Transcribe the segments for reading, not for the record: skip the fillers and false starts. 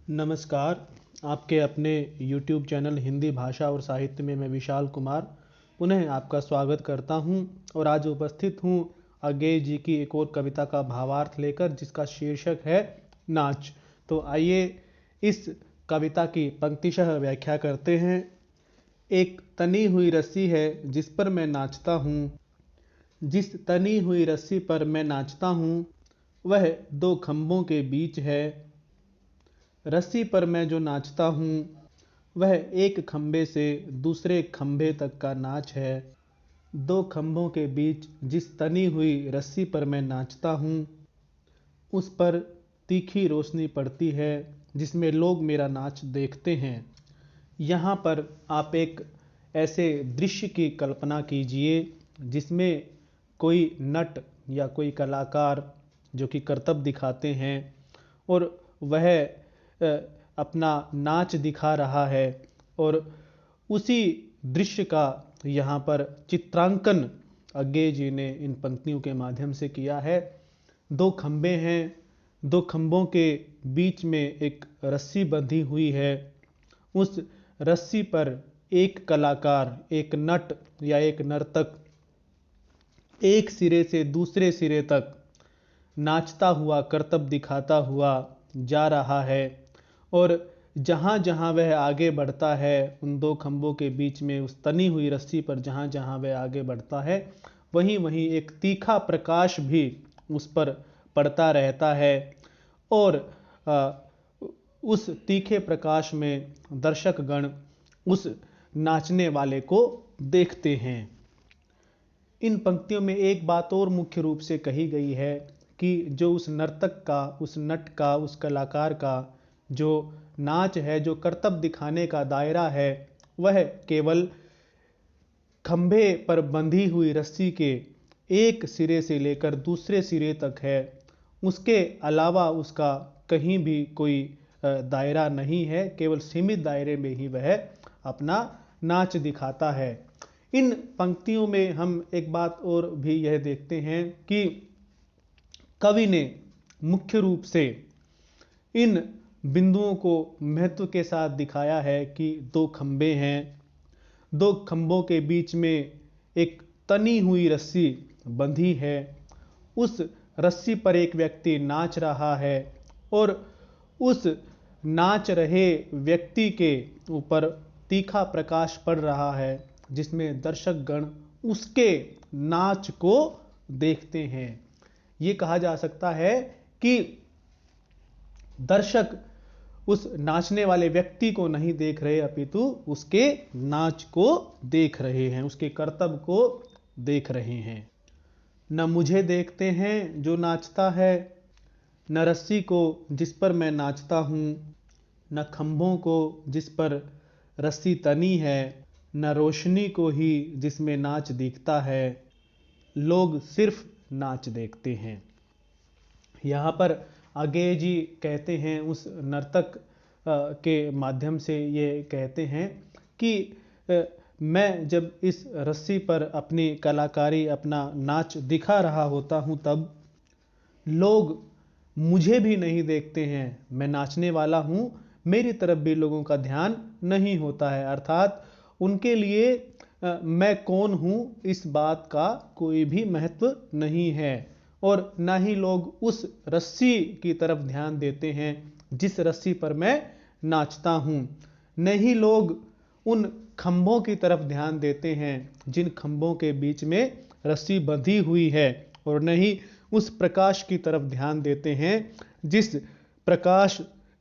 नमस्कार। आपके अपने YouTube चैनल हिंदी भाषा और साहित्य में मैं विशाल कुमार पुनः आपका स्वागत करता हूं और आज उपस्थित हूं अज्ञेय जी की एक और कविता का भावार्थ लेकर, जिसका शीर्षक है नाच। तो आइए इस कविता की पंक्तिशः व्याख्या करते हैं। एक तनी हुई रस्सी है जिस पर मैं नाचता हूँ, जिस तनी हुई रस्सी पर मैं नाचता हूँ वह दो खंभों के बीच है। रस्सी पर मैं जो नाचता हूँ वह एक खंभे से दूसरे खंभे तक का नाच है। दो खंभों के बीच जिस तनी हुई रस्सी पर मैं नाचता हूँ उस पर तीखी रोशनी पड़ती है जिसमें लोग मेरा नाच देखते हैं। यहाँ पर आप एक ऐसे दृश्य की कल्पना कीजिए जिसमें कोई नट या कोई कलाकार जो कि करतब दिखाते हैं और वह अपना नाच दिखा रहा है, और उसी दृश्य का यहाँ पर चित्रांकन अज्ञेय जी ने इन पंक्तियों के माध्यम से किया है। दो खंभे हैं, दो खंभों के बीच में एक रस्सी बंधी हुई है। उस रस्सी पर एक कलाकार, एक नट या एक नर्तक एक सिरे से दूसरे सिरे तक नाचता हुआ, करतब दिखाता हुआ जा रहा है, और जहाँ जहाँ वह आगे बढ़ता है उन दो खंभों के बीच में उस तनी हुई रस्सी पर जहाँ जहाँ वह आगे बढ़ता है वहीं वहीं एक तीखा प्रकाश भी उस पर पड़ता रहता है, और उस तीखे प्रकाश में दर्शकगण उस नाचने वाले को देखते हैं। इन पंक्तियों में एक बात और मुख्य रूप से कही गई है कि जो उस नर्तक का, उस नट का, उस कलाकार का जो नाच है, जो करतब दिखाने का दायरा है, वह केवल खंभे पर बंधी हुई रस्सी के एक सिरे से लेकर दूसरे सिरे तक है। उसके अलावा उसका कहीं भी कोई दायरा नहीं है, केवल सीमित दायरे में ही वह अपना नाच दिखाता है। इन पंक्तियों में हम एक बात और भी यह देखते हैं कि कवि ने मुख्य रूप से इन बिंदुओं को महत्व के साथ दिखाया है कि दो खंभे हैं, दो खंभों के बीच में एक तनी हुई रस्सी बंधी है, उस रस्सी पर एक व्यक्ति नाच रहा है और उस नाच रहे व्यक्ति के ऊपर तीखा प्रकाश पड़ रहा है जिसमें दर्शकगण उसके नाच को देखते हैं। ये कहा जा सकता है कि दर्शक उस नाचने वाले व्यक्ति को नहीं देख रहे अपितु उसके नाच को देख रहे हैं, उसके करतब को देख रहे हैं। न मुझे देखते हैं जो नाचता है, न रस्सी को जिस पर मैं नाचता हूँ, न खंभों को जिस पर रस्सी तनी है, न रोशनी को ही जिसमें नाच दिखता है। लोग सिर्फ नाच देखते हैं। यहाँ पर अज्ञेय जी कहते हैं, उस नर्तक के माध्यम से ये कहते हैं कि मैं जब इस रस्सी पर अपनी कलाकारी, अपना नाच दिखा रहा होता हूँ तब लोग मुझे भी नहीं देखते हैं। मैं नाचने वाला हूँ, मेरी तरफ भी लोगों का ध्यान नहीं होता है, अर्थात उनके लिए मैं कौन हूँ इस बात का कोई भी महत्व नहीं है, और ना ही लोग उस रस्सी की तरफ ध्यान देते हैं जिस रस्सी पर मैं नाचता हूँ। नहीं लोग उन खंभों की तरफ ध्यान देते हैं जिन खंभों के बीच में रस्सी बंधी हुई है, और नहीं उस प्रकाश की तरफ ध्यान देते हैं जिस प्रकाश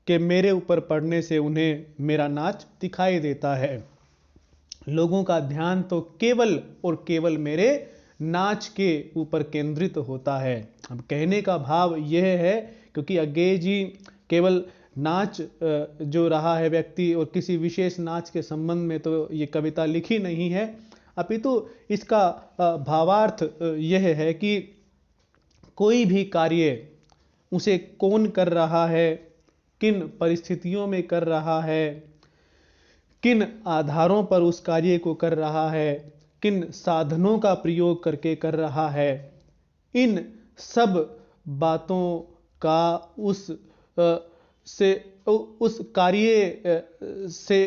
के मेरे ऊपर पड़ने से उन्हें मेरा नाच दिखाई देता है। लोगों का ध्यान तो केवल और केवल मेरे नाच के ऊपर केंद्रित होता है। अब कहने का भाव यह है, क्योंकि अज्ञेय जी केवल नाच जो रहा है व्यक्ति और किसी विशेष नाच के संबंध में तो ये कविता लिखी नहीं है, अपितु इसका भावार्थ यह है कि कोई भी कार्य उसे कौन कर रहा है, किन परिस्थितियों में कर रहा है, किन आधारों पर उस कार्य को कर रहा है, किन साधनों का प्रयोग करके कर रहा है, इन सब बातों का उस से उस कार्य से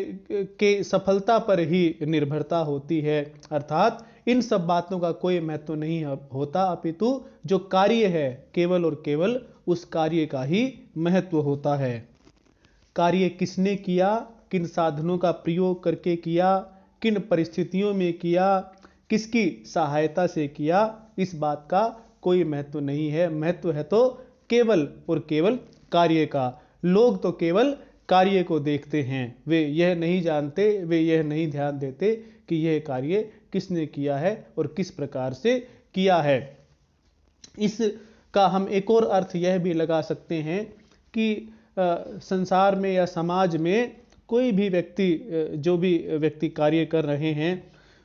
के सफलता पर ही निर्भरता होती है। अर्थात इन सब बातों का कोई महत्व नहीं होता, अपितु जो कार्य है केवल और केवल उस कार्य का ही महत्व होता है। कार्य किसने किया, किन साधनों का प्रयोग करके किया, किन परिस्थितियों में किया, किसकी सहायता से किया, इस बात का कोई महत्व नहीं है। महत्व है तो केवल और केवल कार्य का। लोग तो केवल कार्य को देखते हैं, वे यह नहीं जानते, वे यह नहीं ध्यान देते कि यह कार्य किसने किया है और किस प्रकार से किया है। इसका हम एक और अर्थ यह भी लगा सकते हैं कि संसार में या समाज में कोई भी व्यक्ति, जो भी व्यक्ति कार्य कर रहे हैं,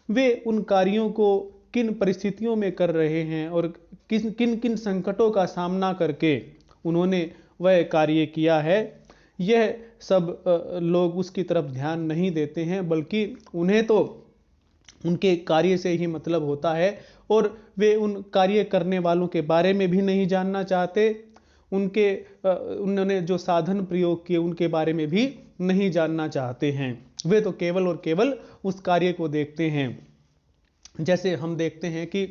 वे उन कार्यों को किन परिस्थितियों में कर रहे हैं और किन किन संकटों का सामना करके उन्होंने वह कार्य किया है, यह सब लोग उसकी तरफ ध्यान नहीं देते हैं, बल्कि उन्हें तो उनके कार्य से ही मतलब होता है और वे उन कार्य करने वालों के बारे में भी नहीं जानना चाहते। उन्होंने जो साधन प्रयोग किए उनके बारे में भी नहीं जानना चाहते हैं। वे तो केवल और केवल उस कार्य को देखते हैं। जैसे हम देखते हैं कि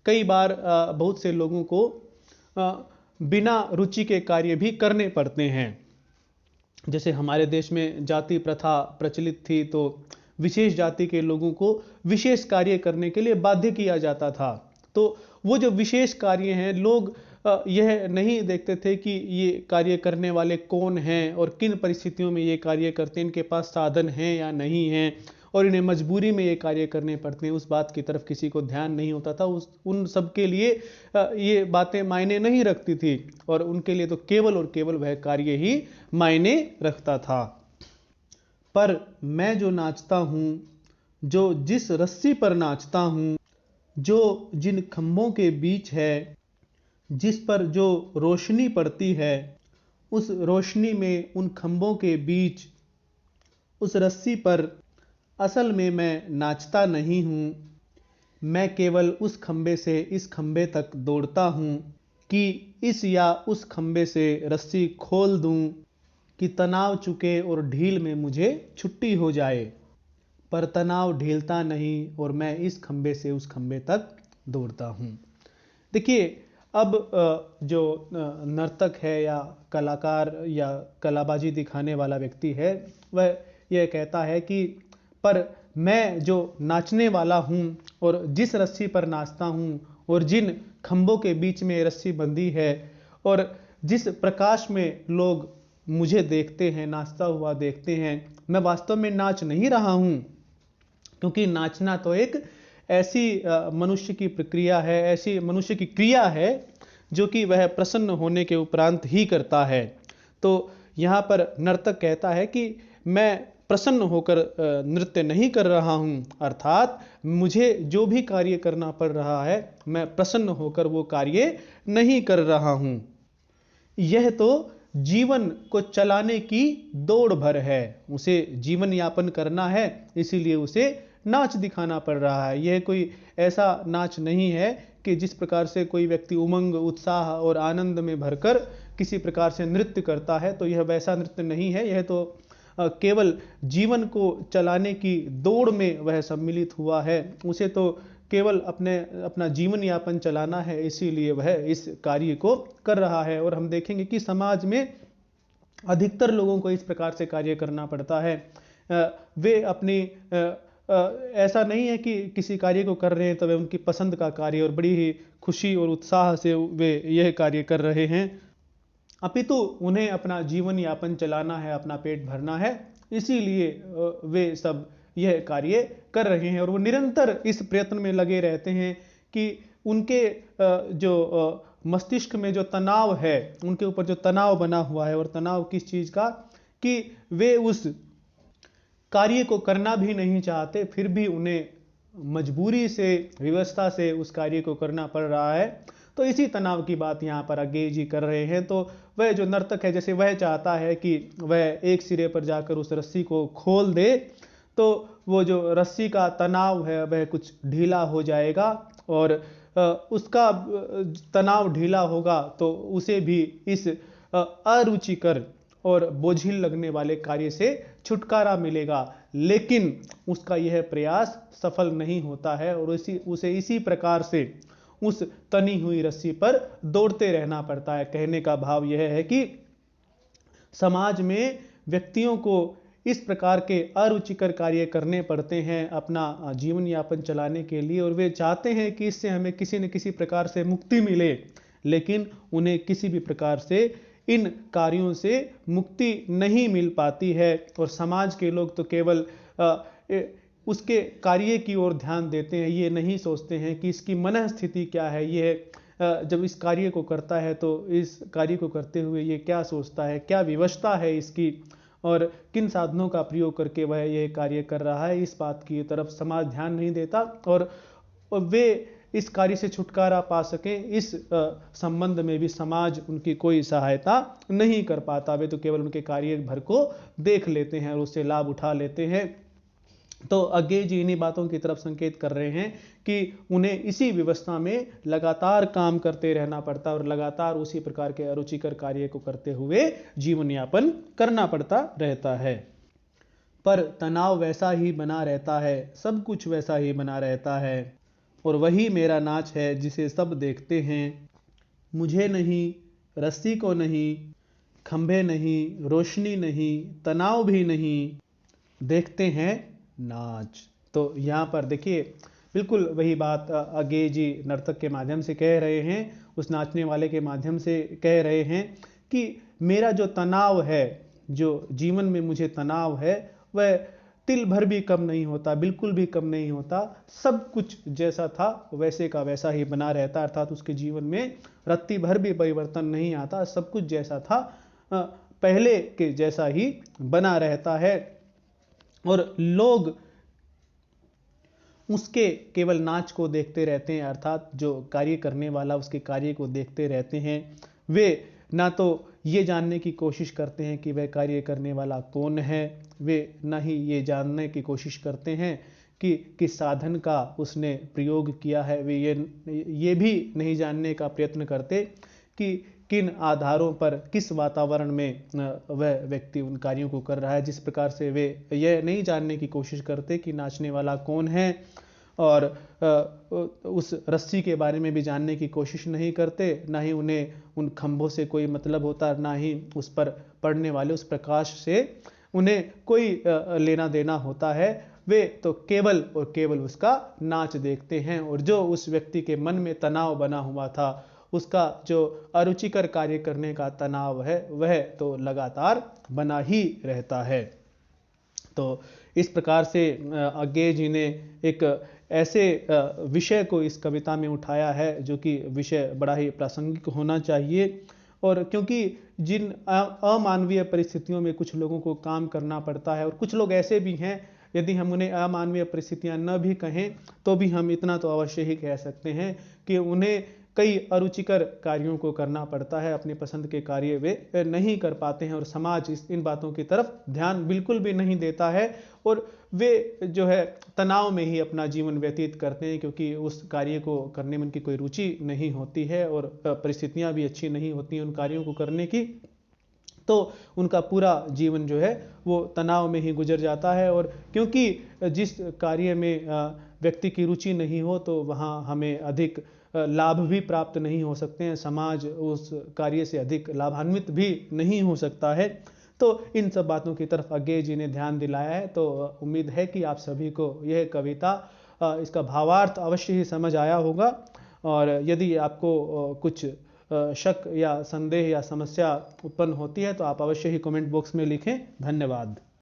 कई बार बहुत से लोगों को बिना रुचि के कार्य भी करने पड़ते हैं। जैसे हमारे देश में जाति प्रथा प्रचलित थी, तो विशेष जाति के लोगों को विशेष कार्य करने के लिए बाध्य किया जाता था। तो वो जो विशेष कार्य हैं, लोग यह नहीं देखते थे कि ये कार्य करने वाले कौन हैं और किन परिस्थितियों में ये कार्य करते हैं, इनके पास साधन हैं या नहीं हैं और इन्हें मजबूरी में ये कार्य करने पड़ते हैं। उस बात की तरफ किसी को ध्यान नहीं होता था। उन सब के लिए ये बातें मायने नहीं रखती थी और उनके लिए तो केवल और केवल वह कार्य ही मायने रखता था। पर मैं जो नाचता हूँ, जो जिस रस्सी पर नाचता हूँ, जो जिन खंभों के बीच है, जिस पर जो रोशनी पड़ती है, उस रोशनी में, उन खंभों के बीच, उस रस्सी पर असल में मैं नाचता नहीं हूँ। मैं केवल उस खंभे से इस खंभे तक दौड़ता हूँ कि इस या उस खंभे से रस्सी खोल दूँ कि तनाव चुके और ढील में मुझे छुट्टी हो जाए। पर तनाव ढीलता नहीं और मैं इस खंभे से उस खंभे तक दौड़ता हूँ। देखिए, अब जो नर्तक है या कलाकार या कलाबाजी दिखाने वाला व्यक्ति है, वह यह कहता है कि पर मैं जो नाचने वाला हूँ और जिस रस्सी पर नाचता हूँ और जिन खंभों के बीच में रस्सी बंधी है और जिस प्रकाश में लोग मुझे देखते हैं, नाचता हुआ देखते हैं, मैं वास्तव में नाच नहीं रहा हूँ। क्योंकि नाचना तो एक ऐसी मनुष्य की प्रक्रिया है, ऐसी मनुष्य की क्रिया है जो कि वह प्रसन्न होने के उपरांत ही करता है। तो यहाँ पर नर्तक कहता है कि मैं प्रसन्न होकर नृत्य नहीं कर रहा हूँ, अर्थात मुझे जो भी कार्य करना पड़ रहा है, मैं प्रसन्न होकर वो कार्य नहीं कर रहा हूँ। यह तो जीवन को चलाने की दौड़ भर है, उसे जीवन यापन करना है, इसीलिए उसे नाच दिखाना पड़ रहा है। यह कोई ऐसा नाच नहीं है कि जिस प्रकार से कोई व्यक्ति उमंग, उत्साह और आनंद में भरकर किसी प्रकार से नृत्य करता है, तो यह वैसा नृत्य नहीं है। यह तो केवल जीवन को चलाने की दौड़ में वह सम्मिलित हुआ है। उसे तो केवल अपना जीवन यापन चलाना है, इसीलिए वह इस कार्य को कर रहा है। और हम देखेंगे कि समाज में अधिकतर लोगों को इस प्रकार से कार्य करना पड़ता है। वे अपनी ऐसा नहीं है कि किसी कार्य को कर रहे हैं तो वे उनकी पसंद का कार्य और बड़ी ही खुशी और उत्साह से वे यह कार्य कर रहे हैं, अपितु उन्हें अपना जीवन यापन चलाना है, अपना पेट भरना है, इसीलिए वे सब यह कार्य कर रहे हैं। और वो निरंतर इस प्रयत्न में लगे रहते हैं कि उनके जो मस्तिष्क में जो तनाव है, उनके ऊपर जो तनाव बना हुआ है, और तनाव किस चीज़ का, कि वे उस कार्य को करना भी नहीं चाहते, फिर भी उन्हें मजबूरी से, व्यवस्था से उस कार्य को करना पड़ रहा है। तो इसी तनाव की बात यहाँ पर अज्ञेय जी कर रहे हैं। तो वह जो नर्तक है, जैसे वह चाहता है कि वह एक सिरे पर जाकर उस रस्सी को खोल दे, तो वो जो रस्सी का तनाव है वह कुछ ढीला हो जाएगा, और उसका तनाव ढीला होगा तो उसे भी इस अरुचिकर और बोझिल लगने वाले कार्य से छुटकारा मिलेगा, लेकिन उसका यह प्रयास सफल नहीं होता है और उसे इसी प्रकार से उस तनी हुई रस्सी पर दौड़ते रहना पड़ता है। कहने का भाव यह है कि समाज में व्यक्तियों को इस प्रकार के अरुचिकर कार्य करने पड़ते हैं अपना जीवन यापन चलाने के लिए, और वे चाहते हैं कि इससे हमें किसी न किसी प्रकार से मुक्ति मिले, लेकिन उन्हें किसी भी प्रकार से इन कार्यों से मुक्ति नहीं मिल पाती है। और समाज के लोग तो केवल उसके कार्य की ओर ध्यान देते हैं, ये नहीं सोचते हैं कि इसकी मन स्थिति क्या है, ये जब इस कार्य को करता है तो इस कार्य को करते हुए ये क्या सोचता है, क्या विवशता है इसकी, और किन साधनों का प्रयोग करके वह यह कार्य कर रहा है, इस बात की तरफ समाज ध्यान नहीं देता। और वे इस कार्य से छुटकारा पा सकें, इस संबंध में भी समाज उनकी कोई सहायता नहीं कर पाता। वे तो केवल उनके कार्य भर को देख लेते हैं और उससे लाभ उठा लेते हैं। तो अज्ञेय जी इन्हीं बातों की तरफ संकेत कर रहे हैं कि उन्हें इसी व्यवस्था में लगातार काम करते रहना पड़ता है और लगातार उसी प्रकार के अरुचिकर कार्य को करते हुए जीवन यापन करना पड़ता रहता है। पर तनाव वैसा ही बना रहता है, सब कुछ वैसा ही बना रहता है, और वही मेरा नाच है जिसे सब देखते हैं। मुझे नहीं, रस्सी को नहीं, खंभे नहीं, रोशनी नहीं, तनाव भी नहीं, देखते हैं नाच। तो यहाँ पर देखिए बिल्कुल वही बात अज्ञेय जी नर्तक के माध्यम से कह रहे हैं, उस नाचने वाले के माध्यम से कह रहे हैं कि मेरा जो तनाव है, जो जीवन में मुझे तनाव है, वह तिल भर भी कम नहीं होता, बिल्कुल भी कम नहीं होता। सब कुछ जैसा था वैसे का वैसा ही बना रहता, अर्थात उसके जीवन में रत्ती भर भी परिवर्तन नहीं आता, सब कुछ जैसा था पहले के जैसा ही बना रहता है। और लोग उसके केवल नाच को देखते रहते हैं, अर्थात जो कार्य करने वाला उसके कार्य को देखते रहते हैं। वे ना तो ये जानने की कोशिश करते हैं कि वह कार्य करने वाला कौन है, वे ना ही ये जानने की कोशिश करते हैं कि किस साधन का उसने प्रयोग किया है, वे ये भी नहीं जानने का प्रयत्न करते कि किन आधारों पर, किस वातावरण में वह व्यक्ति उन कार्यों को कर रहा है। जिस प्रकार से वे यह नहीं जानने की कोशिश करते कि नाचने वाला कौन है, और उस रस्सी के बारे में भी जानने की कोशिश नहीं करते, ना ही उन्हें उन खंभों से कोई मतलब होता, ना ही उस पर पड़ने वाले उस प्रकाश से उन्हें कोई लेना देना होता है। वे तो केवल और केवल उसका नाच देखते हैं, और जो उस व्यक्ति के मन में तनाव बना हुआ था, उसका जो अरुचिकर कार्य करने का तनाव है, वह तो लगातार बना ही रहता है। तो इस प्रकार से अज्ञेय जी ने एक ऐसे विषय को इस कविता में उठाया है जो कि विषय बड़ा ही प्रासंगिक होना चाहिए। और क्योंकि जिन अमानवीय परिस्थितियों में कुछ लोगों को काम करना पड़ता है, और कुछ लोग ऐसे भी हैं, यदि हम उन्हें अमानवीय परिस्थितियां न भी कहें तो भी हम इतना तो अवश्य ही कह सकते हैं कि उन्हें कई अरुचिकर कार्यों को करना पड़ता है, अपनी पसंद के कार्य वे नहीं कर पाते हैं, और समाज इन बातों की तरफ ध्यान बिल्कुल भी नहीं देता है, और वे जो है तनाव में ही अपना जीवन व्यतीत करते हैं, क्योंकि उस कार्य को करने में उनकी कोई रुचि नहीं होती है और परिस्थितियां भी अच्छी नहीं होती हैं उन कार्यों को करने की। तो उनका पूरा जीवन जो है वो तनाव में ही गुजर जाता है। और क्योंकि जिस कार्य में व्यक्ति की रुचि नहीं हो तो वहाँ हमें अधिक लाभ भी प्राप्त नहीं हो सकते हैं, समाज उस कार्य से अधिक लाभान्वित भी नहीं हो सकता है। तो इन सब बातों की तरफ अज्ञेय जी ने ध्यान दिलाया है। तो उम्मीद है कि आप सभी को यह कविता, इसका भावार्थ अवश्य ही समझ आया होगा। और यदि आपको कुछ शक या संदेह या समस्या उत्पन्न होती है तो आप अवश्य ही कमेंट बॉक्स में लिखें। धन्यवाद।